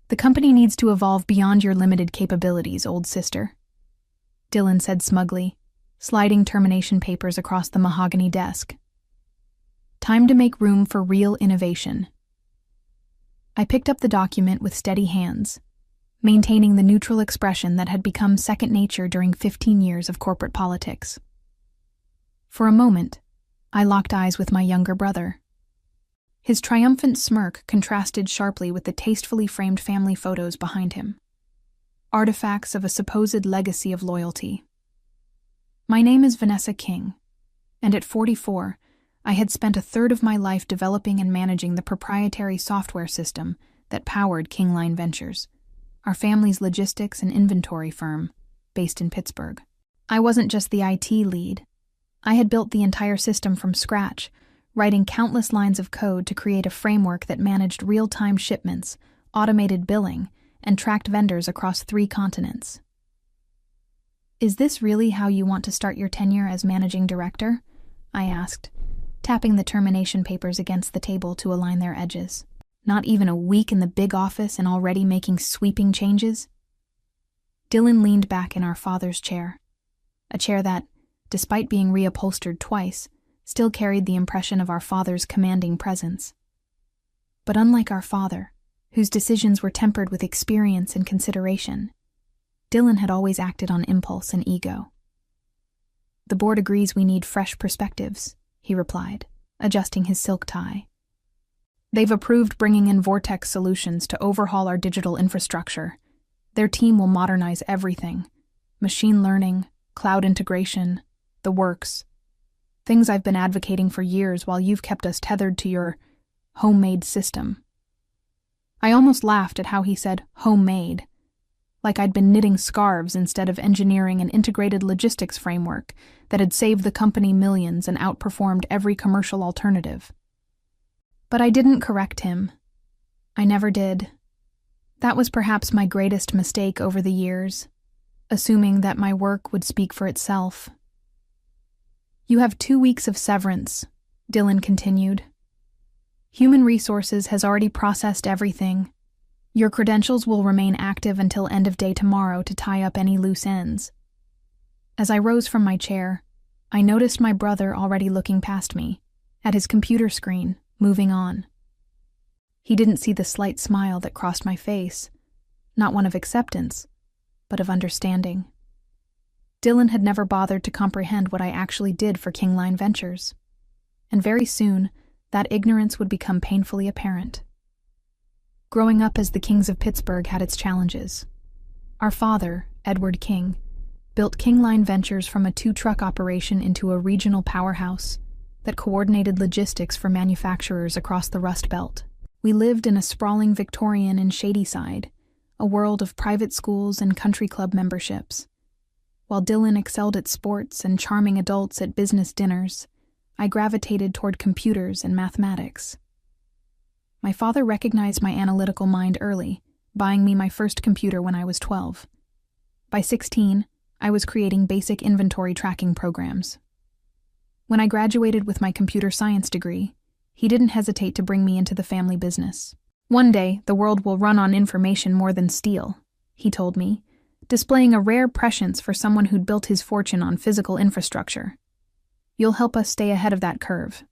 The company needs to evolve beyond your limited capabilities, old sister, Dylan said smugly, sliding termination papers across the mahogany desk. Time to make room for real innovation. I picked up the document with steady hands, maintaining the neutral expression that had become second nature during 15 years of corporate politics. For a moment, I locked eyes with my younger brother. His triumphant smirk contrasted sharply with the tastefully framed family photos behind him, artifacts of a supposed legacy of loyalty. My name is Vanessa King, and at 44, I had spent a third of my life developing and managing the proprietary software system that powered Kingline Ventures, our family's logistics and inventory firm based in Pittsburgh. I wasn't just the IT lead. I had built the entire system from scratch, writing countless lines of code to create a framework that managed real-time shipments, automated billing, and tracked vendors across 3 continents. "Is this really how you want to start your tenure as managing director?" I asked, tapping the termination papers against the table to align their edges. Not even a week in the big office and already making sweeping changes? Dylan leaned back in our father's chair, a chair that, despite being reupholstered twice, still carried the impression of our father's commanding presence. But unlike our father, whose decisions were tempered with experience and consideration, Dylan had always acted on impulse and ego. "The board agrees we need fresh perspectives," he replied, adjusting his silk tie. "They've approved bringing in Vortex Solutions to overhaul our digital infrastructure. Their team will modernize everything: machine learning, cloud integration, the works. Things I've been advocating for years while you've kept us tethered to your homemade system." I almost laughed at how he said homemade, like I'd been knitting scarves instead of engineering an integrated logistics framework that had saved the company millions and outperformed every commercial alternative. But I didn't correct him. I never did. That was perhaps my greatest mistake over the years, assuming that my work would speak for itself. "You have 2 weeks of severance," Dylan continued. "Human Resources has already processed everything. Your credentials will remain active until end of day tomorrow to tie up any loose ends." As I rose from my chair, I noticed my brother already looking past me, at his computer screen, moving on. He didn't see the slight smile that crossed my face, not one of acceptance, but of understanding. Dylan had never bothered to comprehend what I actually did for Kingline Ventures, and very soon that ignorance would become painfully apparent. Growing up as the Kings of Pittsburgh had its challenges. Our father, Edward King, built Kingline Ventures from a 2-truck operation into a regional powerhouse that coordinated logistics for manufacturers across the Rust Belt. We lived in a sprawling Victorian in Shadyside, a world of private schools and country club memberships. While Dylan excelled at sports and charming adults at business dinners, I gravitated toward computers and mathematics. My father recognized my analytical mind early, buying me my first computer when I was 12. By 16, I was creating basic inventory tracking programs. When I graduated with my computer science degree, he didn't hesitate to bring me into the family business. "One day, the world will run on information more than steel," he told me, displaying a rare prescience for someone who'd built his fortune on physical infrastructure. "You'll help us stay ahead of that curve."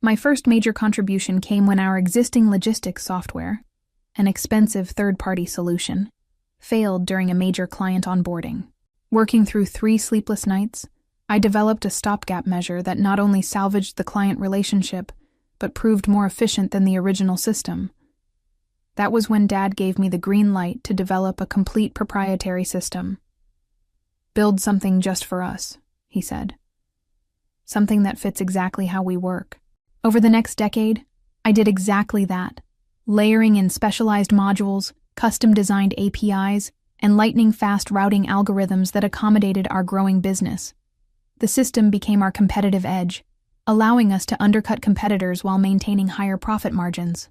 My first major contribution came when our existing logistics software, an expensive third-party solution, failed during a major client onboarding. Working through 3 sleepless nights, I developed a stopgap measure that not only salvaged the client relationship, but proved more efficient than the original system. That was when Dad gave me the green light to develop a complete proprietary system. "Build something just for us," he said. "Something that fits exactly how we work." Over the next decade, I did exactly that, layering in specialized modules, custom-designed APIs, and lightning-fast routing algorithms that accommodated our growing business. The system became our competitive edge, allowing us to undercut competitors while maintaining higher profit margins.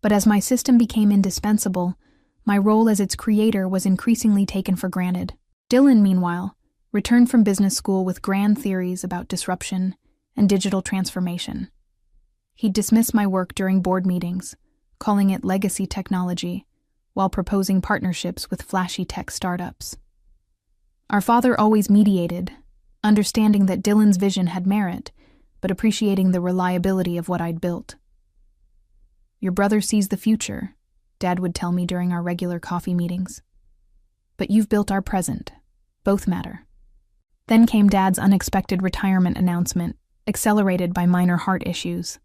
But as my system became indispensable, my role as its creator was increasingly taken for granted. Dylan, meanwhile, returned from business school with grand theories about disruption and digital transformation. He'd dismiss my work during board meetings, calling it legacy technology, while proposing partnerships with flashy tech startups. Our father always mediated, understanding that Dylan's vision had merit, but appreciating the reliability of what I'd built. "Your brother sees the future," Dad would tell me during our regular coffee meetings. "But you've built our present. Both matter." Then came Dad's unexpected retirement announcement, accelerated by minor heart issues.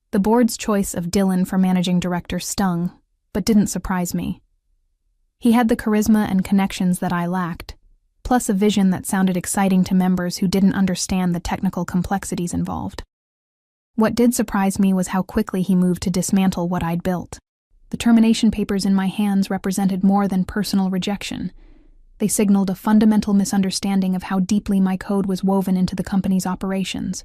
The board's choice of Dylan for managing director stung, but didn't surprise me. He had the charisma and connections that I lacked, plus a vision that sounded exciting to members who didn't understand the technical complexities involved. What did surprise me was how quickly he moved to dismantle what I'd built. The termination papers in my hands represented more than personal rejection. They signaled a fundamental misunderstanding of how deeply my code was woven into the company's operations.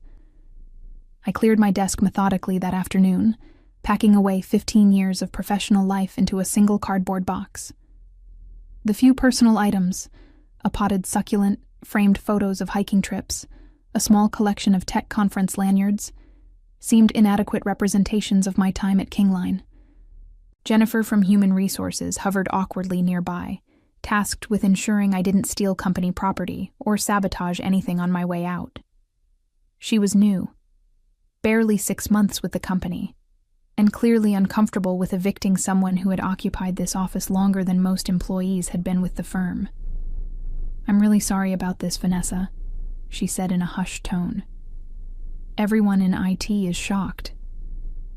I cleared my desk methodically that afternoon, packing away 15 years of professional life into a single cardboard box. The few personal items, a potted succulent, framed photos of hiking trips, a small collection of tech conference lanyards, seemed inadequate representations of my time at Kingline. Jennifer from Human Resources hovered awkwardly nearby, tasked with ensuring I didn't steal company property or sabotage anything on my way out. She was new, barely 6 months with the company, and clearly uncomfortable with evicting someone who had occupied this office longer than most employees had been with the firm. "I'm really sorry about this, Vanessa," she said in a hushed tone. "Everyone in IT is shocked."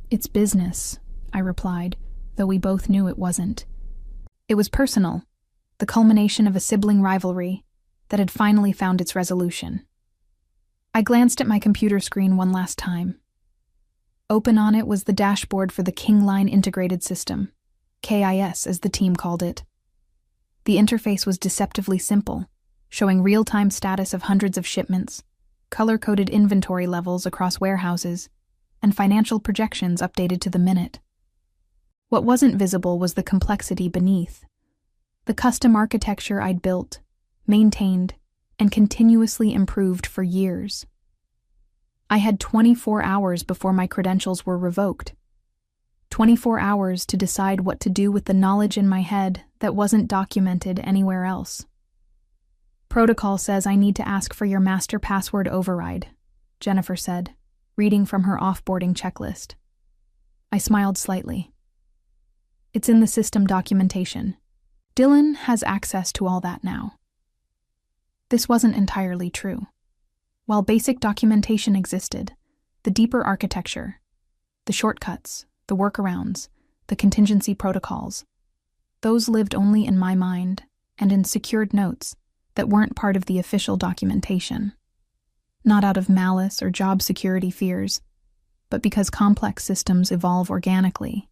"It's business," I replied, though we both knew it wasn't. It was personal, the culmination of a sibling rivalry that had finally found its resolution. I glanced at my computer screen one last time. Open on it was the dashboard for the Kingline Integrated System, KIS as the team called it. The interface was deceptively simple, showing real-time status of hundreds of shipments, color-coded inventory levels across warehouses, and financial projections updated to the minute. What wasn't visible was the complexity beneath. The custom architecture I'd built, maintained, and continuously improved for years. I had 24 hours before my credentials were revoked. 24 hours to decide what to do with the knowledge in my head that wasn't documented anywhere else. "Protocol says I need to ask for your master password override," Jennifer said, reading from her offboarding checklist. I smiled slightly. "It's in the system documentation. Dylan has access to all that now." This wasn't entirely true. While basic documentation existed, the deeper architecture, the shortcuts, the workarounds, the contingency protocols, those lived only in my mind and in secured notes that weren't part of the official documentation. Not out of malice or job security fears, but because complex systems evolve organically,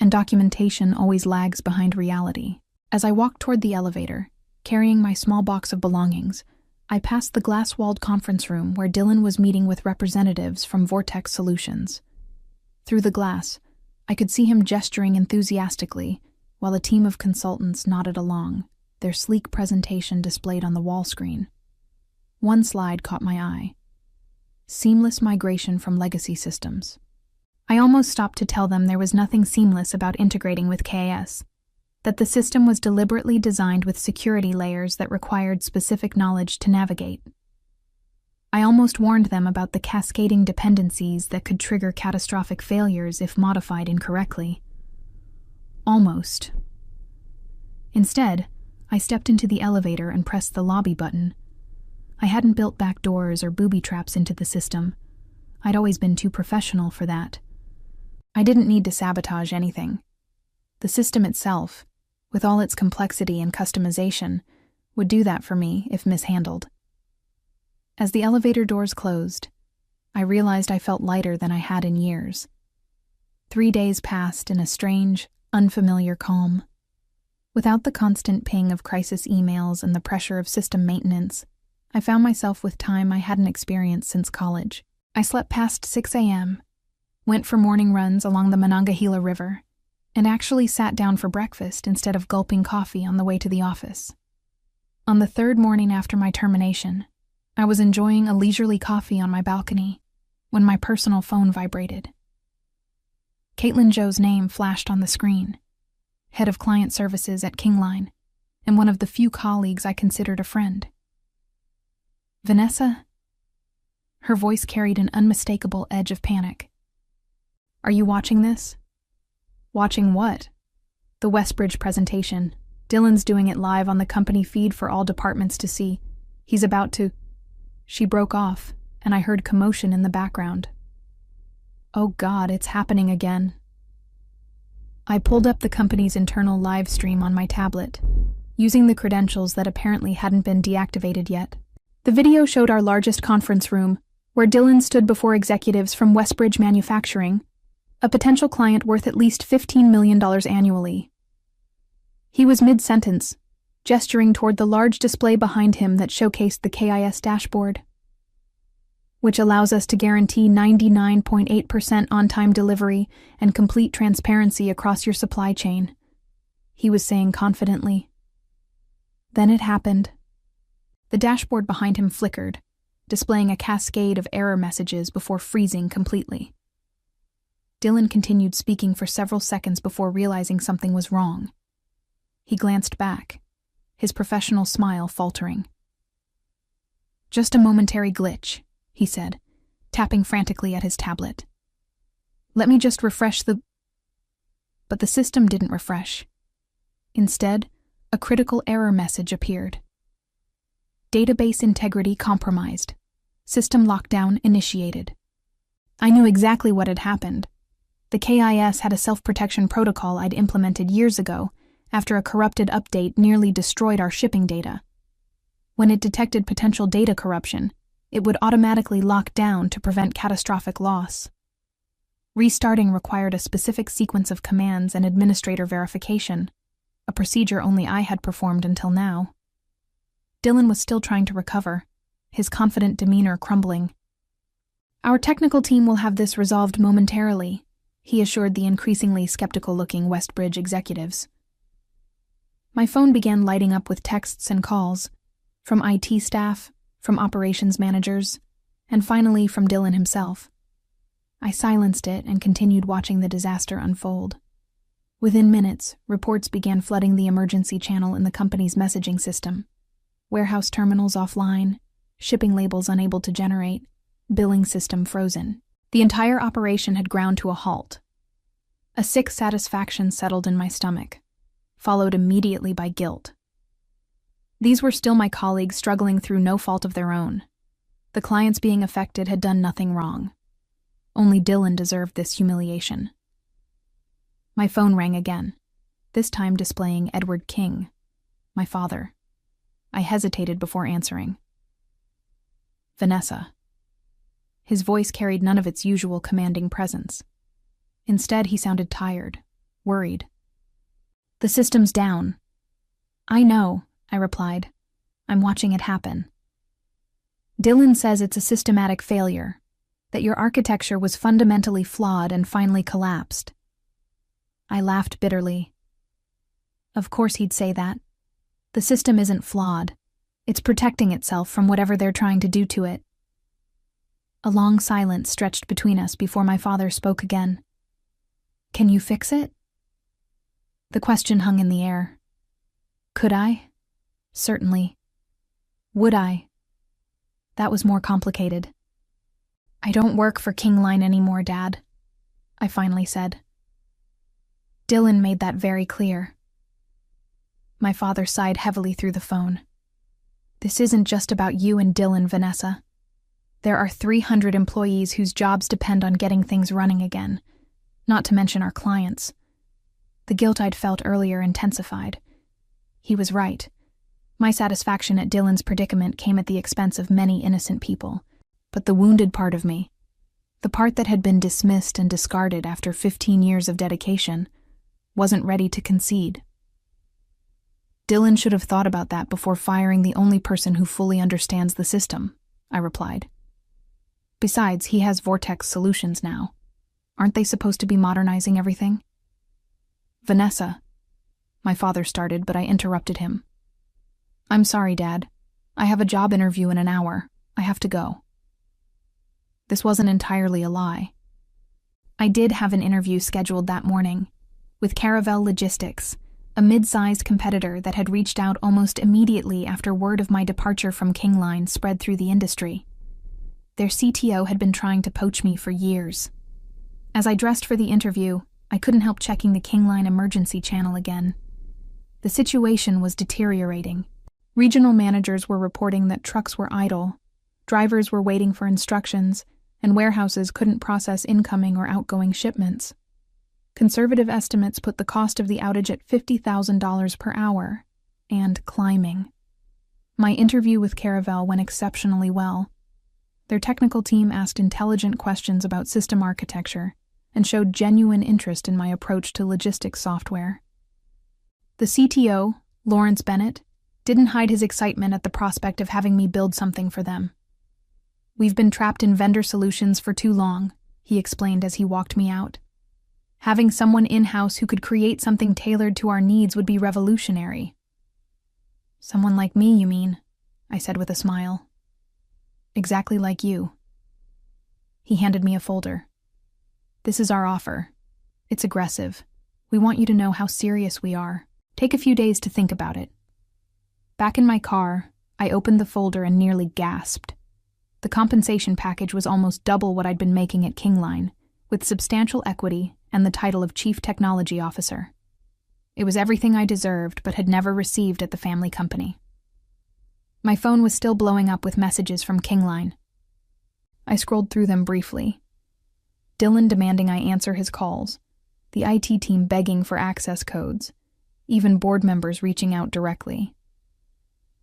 and documentation always lags behind reality. As I walked toward the elevator, carrying my small box of belongings, I passed the glass-walled conference room where Dylan was meeting with representatives from Vortex Solutions. Through the glass, I could see him gesturing enthusiastically while a team of consultants nodded along, their sleek presentation displayed on the wall screen. One slide caught my eye. Seamless migration from legacy systems. I almost stopped to tell them there was nothing seamless about integrating with KS, that the system was deliberately designed with security layers that required specific knowledge to navigate. I almost warned them about the cascading dependencies that could trigger catastrophic failures if modified incorrectly. Almost. Instead, I stepped into the elevator and pressed the lobby button. I hadn't built back doors or booby traps into the system. I'd always been too professional for that. I didn't need to sabotage anything. The system itself, with all its complexity and customization, would do that for me if mishandled. As the elevator doors closed, I realized I felt lighter than I had in years. 3 days passed in a strange, unfamiliar calm. Without the constant ping of crisis emails and the pressure of system maintenance, I found myself with time I hadn't experienced since college. I slept past 6 a.m., went for morning runs along the Monongahela River, and actually sat down for breakfast instead of gulping coffee on the way to the office. On the third morning after my termination, I was enjoying a leisurely coffee on my balcony when my personal phone vibrated. Caitlin Zhou's name flashed on the screen, head of client services at Kingline, and one of the few colleagues I considered a friend. Vanessa? Her voice carried an unmistakable edge of panic. Are you watching this? Watching what? The Westbridge presentation. Dylan's doing it live on the company feed for all departments to see. He's about to... She broke off, and I heard commotion in the background. Oh God, it's happening again. I pulled up the company's internal live stream on my tablet, using the credentials that apparently hadn't been deactivated yet. The video showed our largest conference room, where Dylan stood before executives from Westbridge Manufacturing, a potential client worth at least $15 million annually. He was mid-sentence, gesturing toward the large display behind him that showcased the KIS dashboard, which allows us to guarantee 99.8% on-time delivery and complete transparency across your supply chain, he was saying confidently. Then it happened. The dashboard behind him flickered, displaying a cascade of error messages before freezing completely. Dylan continued speaking for several seconds before realizing something was wrong. He glanced back, his professional smile faltering. Just a momentary glitch, he said, tapping frantically at his tablet. Let me just refresh the... But the system didn't refresh. Instead, a critical error message appeared. Database integrity compromised. System lockdown initiated. I knew exactly what had happened. The KIS had a self-protection protocol I'd implemented years ago after a corrupted update nearly destroyed our shipping data. When it detected potential data corruption, it would automatically lock down to prevent catastrophic loss. Restarting required a specific sequence of commands and administrator verification, a procedure only I had performed until now. Dylan was still trying to recover, his confident demeanor crumbling. Our technical team will have this resolved momentarily, he assured the increasingly skeptical-looking Westbridge executives. My phone began lighting up with texts and calls, from IT staff, from operations managers, and finally from Dylan himself. I silenced it and continued watching the disaster unfold. Within minutes, reports began flooding the emergency channel in the company's messaging system. Warehouse terminals offline, shipping labels unable to generate, billing system frozen. The entire operation had ground to a halt. A sick satisfaction settled in my stomach, followed immediately by guilt. These were still my colleagues struggling through no fault of their own. The clients being affected had done nothing wrong. Only Dylan deserved this humiliation. My phone rang again, this time displaying Edward King, my father. I hesitated before answering. Vanessa. His voice carried none of its usual commanding presence. Instead, he sounded tired, worried. The system's down. I know, I replied. I'm watching it happen. Dylan says it's a systematic failure, that your architecture was fundamentally flawed and finally collapsed. I laughed bitterly. Of course he'd say that. The system isn't flawed. It's protecting itself from whatever they're trying to do to it. A long silence stretched between us before my father spoke again. Can you fix it? The question hung in the air. Could I? Certainly. Would I? That was more complicated. I don't work for Kingline anymore, Dad, I finally said. Dylan made that very clear. My father sighed heavily through the phone. This isn't just about you and Dylan, Vanessa. There are 300 employees whose jobs depend on getting things running again, not to mention our clients. The guilt I'd felt earlier intensified. He was right. My satisfaction at Dylan's predicament came at the expense of many innocent people. But the wounded part of me, the part that had been dismissed and discarded after 15 years of dedication, wasn't ready to concede. Dylan should have thought about that before firing the only person who fully understands the system, I replied. Besides, he has Vortex Solutions now. Aren't they supposed to be modernizing everything? Vanessa, my father started, but I interrupted him. I'm sorry, Dad. I have a job interview in an hour. I have to go. This wasn't entirely a lie. I did have an interview scheduled that morning, with Caravel Logistics, a mid-sized competitor that had reached out almost immediately after word of my departure from Kingline spread through the industry. Their CTO had been trying to poach me for years. As I dressed for the interview, I couldn't help checking the Kingline emergency channel again. The situation was deteriorating. Regional managers were reporting that trucks were idle, drivers were waiting for instructions, and warehouses couldn't process incoming or outgoing shipments. Conservative estimates put the cost of the outage at $50,000 per hour, and climbing. My interview with Caravel went exceptionally well. Their technical team asked intelligent questions about system architecture and showed genuine interest in my approach to logistics software. The CTO, Lawrence Bennett, didn't hide his excitement at the prospect of having me build something for them. "We've been trapped in vendor solutions for too long," he explained as he walked me out. "Having someone in-house who could create something tailored to our needs would be revolutionary." "Someone like me, you mean?" I said with a smile. "Exactly like you." He handed me a folder. "This is our offer. It's aggressive. We want you to know how serious we are. Take a few days to think about it." Back in my car, I opened the folder and nearly gasped. The compensation package was almost double what I'd been making at Kingline, with substantial equity and the title of Chief Technology Officer. It was everything I deserved but had never received at the family company. My phone was still blowing up with messages from Kingline. I scrolled through them briefly. Dylan demanding I answer his calls, the IT team begging for access codes, even board members reaching out directly.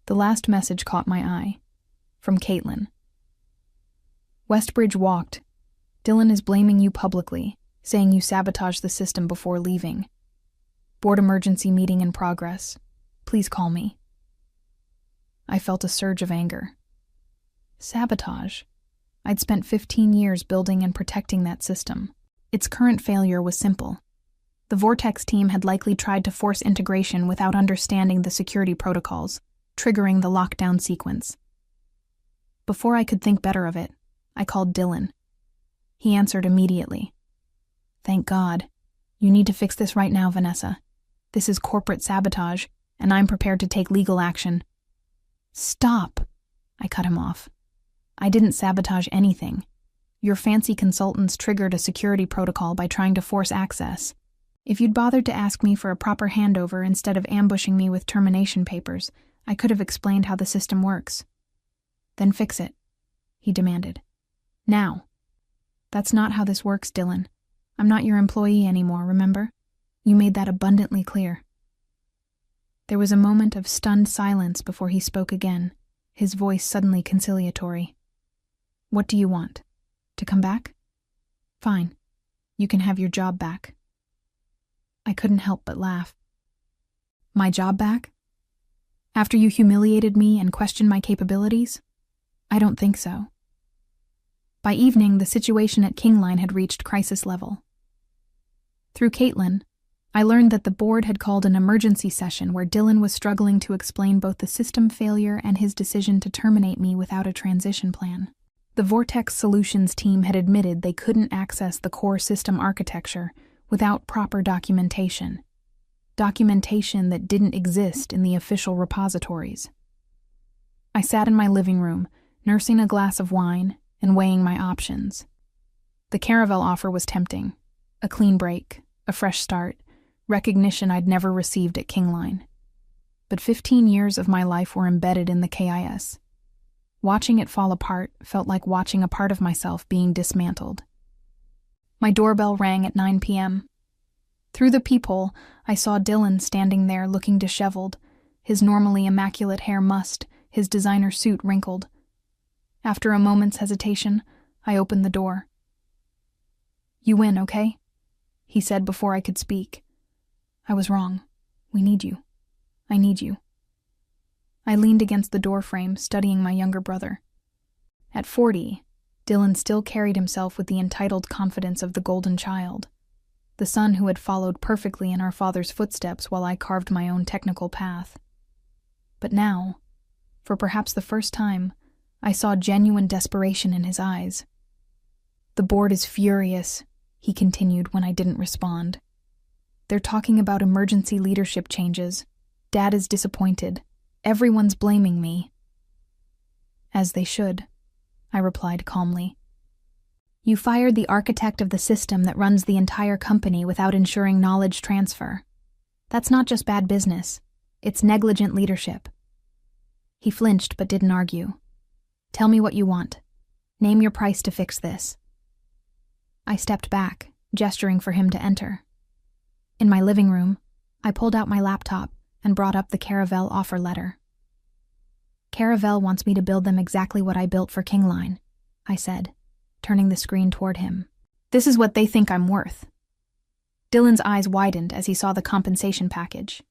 The last message caught my eye, from Caitlin. "Westbridge walked. Dylan is blaming you publicly, saying you sabotaged the system before leaving. Board emergency meeting in progress. Please call me." I felt a surge of anger. Sabotage? I'd spent 15 years building and protecting that system. Its current failure was simple. The Vortex team had likely tried to force integration without understanding the security protocols, triggering the lockdown sequence. Before I could think better of it, I called Dylan. He answered immediately. "Thank God. You need to fix this right now, Vanessa. This is corporate sabotage, and I'm prepared to take legal action." "Stop!" I cut him off. "I didn't sabotage anything. Your fancy consultants triggered a security protocol by trying to force access. If you'd bothered to ask me for a proper handover instead of ambushing me with termination papers, I could have explained how the system works." "Then fix it," he demanded. "Now." "That's not how this works, Dylan. I'm not your employee anymore, remember? You made that abundantly clear." There was a moment of stunned silence before he spoke again, his voice suddenly conciliatory. "What do you want? To come back? Fine. You can have your job back." I couldn't help but laugh. "My job back? After you humiliated me and questioned my capabilities? I don't think so." By evening, the situation at Kingline had reached crisis level. Through Caitlin, I learned that the board had called an emergency session where Dylan was struggling to explain both the system failure and his decision to terminate me without a transition plan. The Vortex Solutions team had admitted they couldn't access the core system architecture without proper documentation. Documentation that didn't exist in the official repositories. I sat in my living room, nursing a glass of wine and weighing my options. The Caravel offer was tempting. A clean break, a fresh start, recognition I'd never received at Kingline. But 15 years of my life were embedded in the KIS. Watching it fall apart felt like watching a part of myself being dismantled. My doorbell rang at 9 p.m. Through the peephole, I saw Dylan standing there looking disheveled, his normally immaculate hair mussed, his designer suit wrinkled. After a moment's hesitation, I opened the door. "You win, okay?" he said before I could speak. "I was wrong. We need you. I need you." I leaned against the doorframe, studying my younger brother. At 40, Dylan still carried himself with the entitled confidence of the golden child, the son who had followed perfectly in our father's footsteps while I carved my own technical path. But now, for perhaps the first time, I saw genuine desperation in his eyes. "The board is furious," he continued when I didn't respond. They're talking about emergency leadership changes. Dad is disappointed. Everyone's blaming me. As they should, I replied calmly. You fired the architect of the system that runs the entire company without ensuring knowledge transfer. That's not just bad business. It's negligent leadership. He flinched but didn't argue. Tell me what you want. Name your price to fix this. I stepped back, gesturing for him to enter. In my living room, I pulled out my laptop and brought up the Caravel offer letter. Caravel wants me to build them exactly what I built for Kingline, I said, turning the screen toward him. This is what they think I'm worth. Dylan's eyes widened as he saw the compensation package.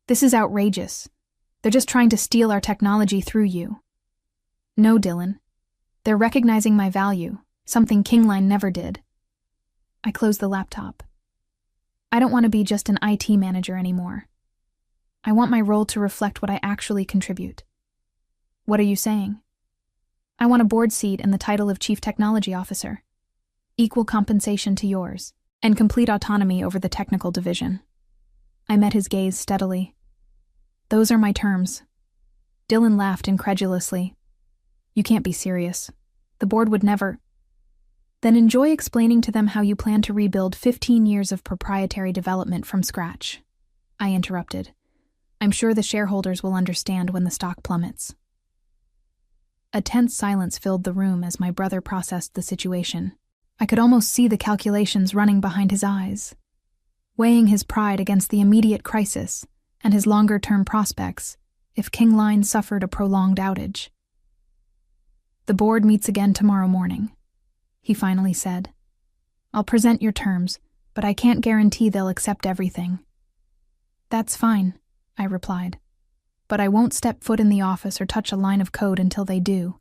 This is outrageous. They're just trying to steal our technology through you. No, Dylan. They're recognizing my value, something Kingline never did. I closed the laptop. I don't want to be just an IT manager anymore. I want my role to reflect what I actually contribute. What are you saying? I want a board seat and the title of Chief Technology Officer, equal compensation to yours, and complete autonomy over the technical division. I met his gaze steadily. Those are my terms. Dylan laughed incredulously. You can't be serious. The board would never. Then enjoy explaining to them how you plan to rebuild 15 years of proprietary development from scratch. I interrupted. I'm sure the shareholders will understand when the stock plummets. A tense silence filled the room as my brother processed the situation. I could almost see the calculations running behind his eyes, weighing his pride against the immediate crisis and his longer-term prospects if Kingline suffered a prolonged outage. The board meets again tomorrow morning, he finally said. I'll present your terms, but I can't guarantee they'll accept everything. That's fine, I replied. But I won't step foot in the office or touch a line of code until they do.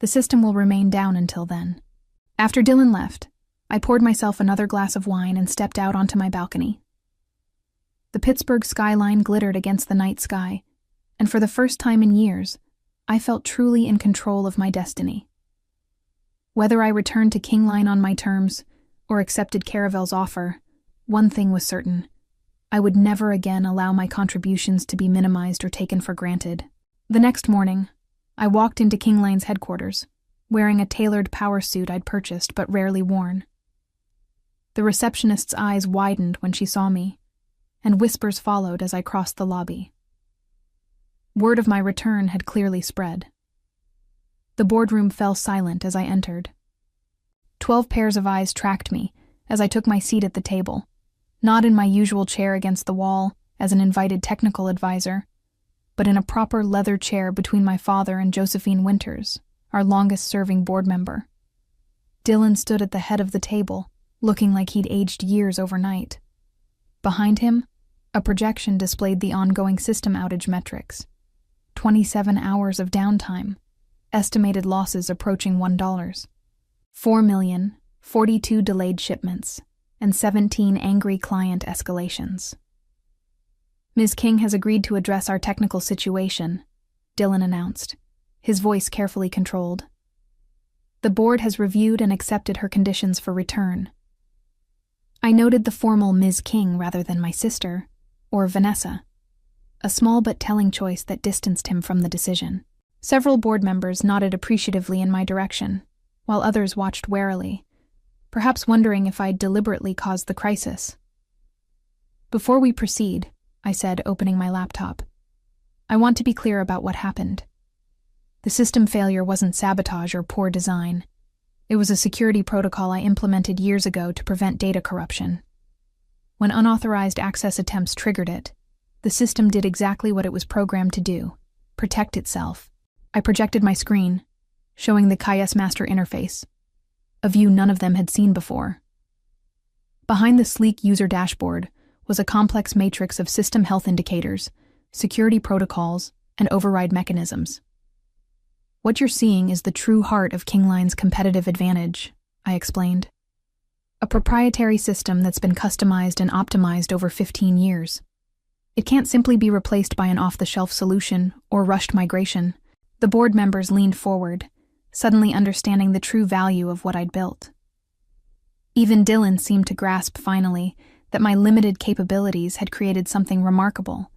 The system will remain down until then. After Dylan left, I poured myself another glass of wine and stepped out onto my balcony. The Pittsburgh skyline glittered against the night sky, and for the first time in years, I felt truly in control of my destiny. Whether I returned to Kingline on my terms or accepted Caravel's offer, one thing was certain. I would never again allow my contributions to be minimized or taken for granted. The next morning, I walked into Kingline's headquarters, wearing a tailored power suit I'd purchased but rarely worn. The receptionist's eyes widened when she saw me, and whispers followed as I crossed the lobby. Word of my return had clearly spread. The boardroom fell silent as I entered. 12 pairs of eyes tracked me as I took my seat at the table, not in my usual chair against the wall as an invited technical advisor, but in a proper leather chair between my father and Josephine Winters, our longest-serving board member. Dylan stood at the head of the table, looking like he'd aged years overnight. Behind him, a projection displayed the ongoing system outage metrics. 27 hours of downtime, estimated losses approaching $1. 4 million, 42 delayed shipments, and 17 angry client escalations. Ms. King has agreed to address our technical situation, Dylan announced, his voice carefully controlled. The board has reviewed and accepted her conditions for return. I noted the formal Ms. King rather than my sister, or Vanessa, a small but telling choice that distanced him from the decision. Several board members nodded appreciatively in my direction, while others watched warily, perhaps wondering if I'd deliberately caused the crisis. Before we proceed, I said, opening my laptop, I want to be clear about what happened. The system failure wasn't sabotage or poor design. It was a security protocol I implemented years ago to prevent data corruption. When unauthorized access attempts triggered it, the system did exactly what it was programmed to do, protect itself. I projected my screen, showing the KS master interface, a view none of them had seen before. Behind the sleek user dashboard was a complex matrix of system health indicators, security protocols, and override mechanisms. What you're seeing is the true heart of Kingline's competitive advantage, I explained. A proprietary system that's been customized and optimized over 15 years. It can't simply be replaced by an off-the-shelf solution or rushed migration. The board members leaned forward, suddenly understanding the true value of what I'd built. Even Dylan seemed to grasp finally that my limited capabilities had created something remarkable.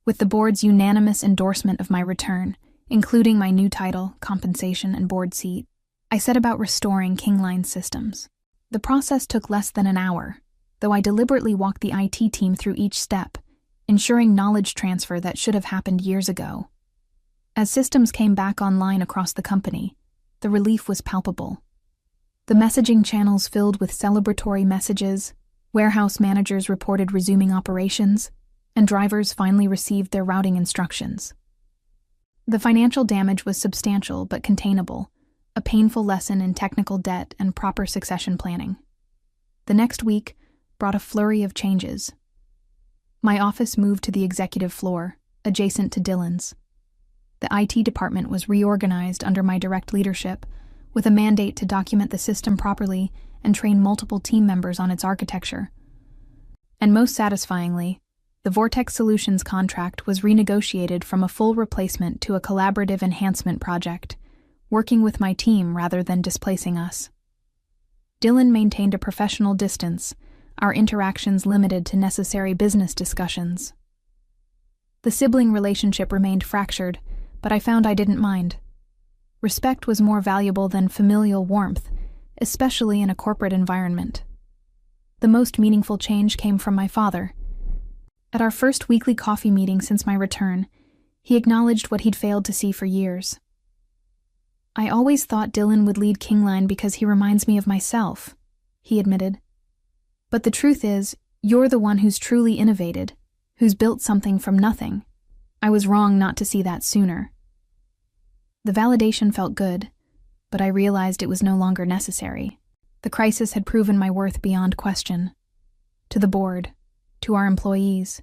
With the board's unanimous endorsement of my return, including my new title, compensation, and board seat, I set about restoring Kingline's systems. The process took less than an hour, though I deliberately walked the IT team through each step, ensuring knowledge transfer that should have happened years ago. As systems came back online across the company, the relief was palpable. The messaging channels filled with celebratory messages, warehouse managers reported resuming operations, and drivers finally received their routing instructions. The financial damage was substantial but containable, a painful lesson in technical debt and proper succession planning. The next week brought a flurry of changes. My office moved to the executive floor, adjacent to Dylan's. The IT department was reorganized under my direct leadership, with a mandate to document the system properly and train multiple team members on its architecture. And most satisfyingly, the Vortex Solutions contract was renegotiated from a full replacement to a collaborative enhancement project, working with my team rather than displacing us. Dylan maintained a professional distance, our interactions limited to necessary business discussions. The sibling relationship remained fractured, but I found I didn't mind. Respect was more valuable than familial warmth, especially in a corporate environment. The most meaningful change came from my father. At our first weekly coffee meeting since my return, he acknowledged what he'd failed to see for years. "I always thought Dylan would lead Kingline because he reminds me of myself," he admitted. "But the truth is, you're the one who's truly innovated, who's built something from nothing. I was wrong not to see that sooner." The validation felt good, but I realized it was no longer necessary. The crisis had proven my worth beyond question. To the board, to our employees,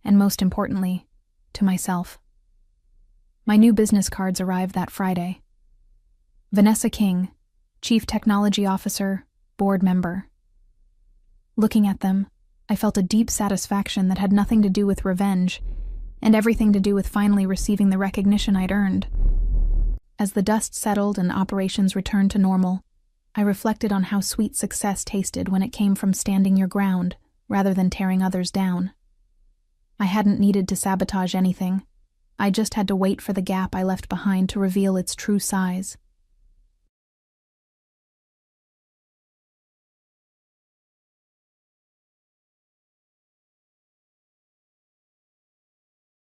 and most importantly, to myself. My new business cards arrived that Friday. Vanessa King, Chief Technology Officer, Board Member. Looking at them, I felt a deep satisfaction that had nothing to do with revenge, and everything to do with finally receiving the recognition I'd earned. As the dust settled and operations returned to normal, I reflected on how sweet success tasted when it came from standing your ground rather than tearing others down. I hadn't needed to sabotage anything. I just had to wait for the gap I left behind to reveal its true size.